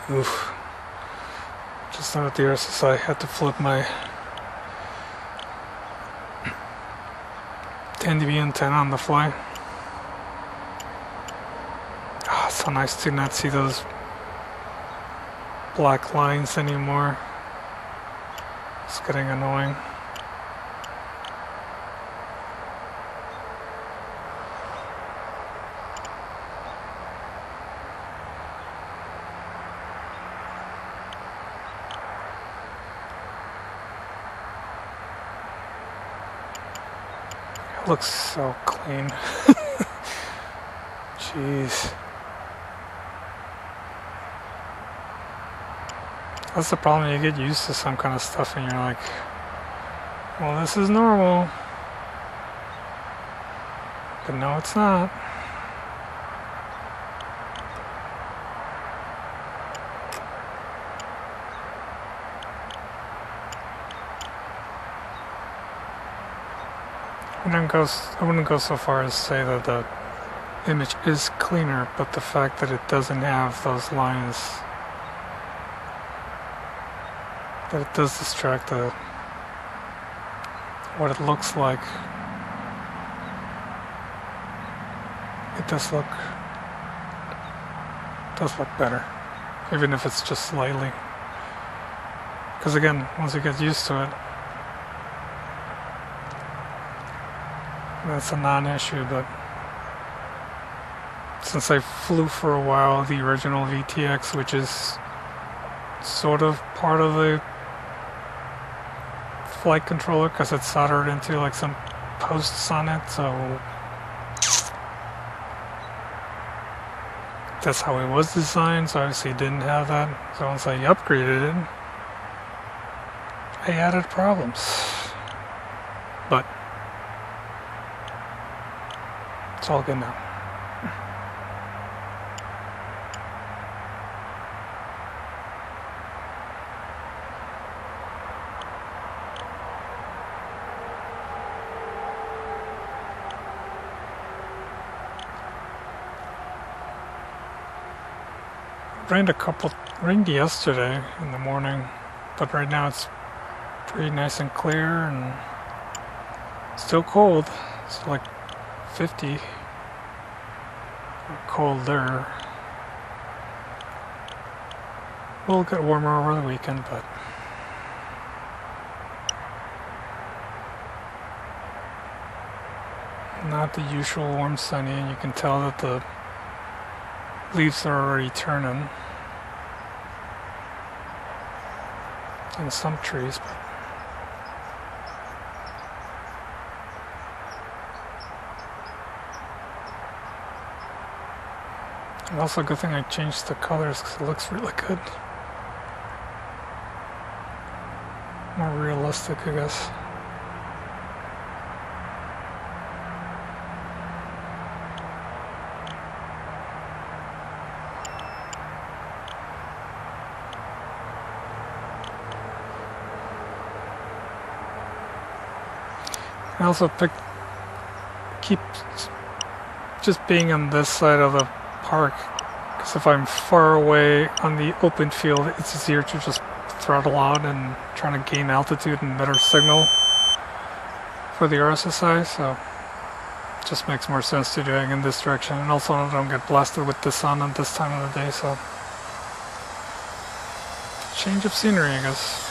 Oof. Just not at the RSSI. I had to flip my 10 dB antenna on the fly. Ah, it's so nice to not see those black lines anymore. It's getting annoying. It looks so clean. Jeez. That's the problem, you get used to some kind of stuff and you're like, well, this is normal. But no, it's not. I wouldn't go so far as to say that the image is cleaner, but the fact that it doesn't have those lines, that it does distract what it looks like. It does look better, even if it's just slightly. Because again, once you get used to it, that's a non-issue. But since I flew for a while the original VTX, which is sort of part of the flight controller because it's soldered into like some posts on it, so that's how it was designed. So obviously it didn't have that. So once I upgraded it, I added problems. But it's all good now. Rained yesterday in the morning, but right now it's pretty nice and clear and still cold. It's like 50 or colder. Will get warmer over the weekend, but not the usual warm sunny, and you can tell that the leaves are already turning in some trees. And also a good thing I changed the colors because it looks really good. More realistic, I guess. I also keep just being on this side of the park, because if I'm far away on the open field, it's easier to just throttle out and trying to gain altitude and better signal for the RSSI, so it just makes more sense to doing in this direction. And also I don't get blasted with the sun at this time of the day, so change of scenery, I guess.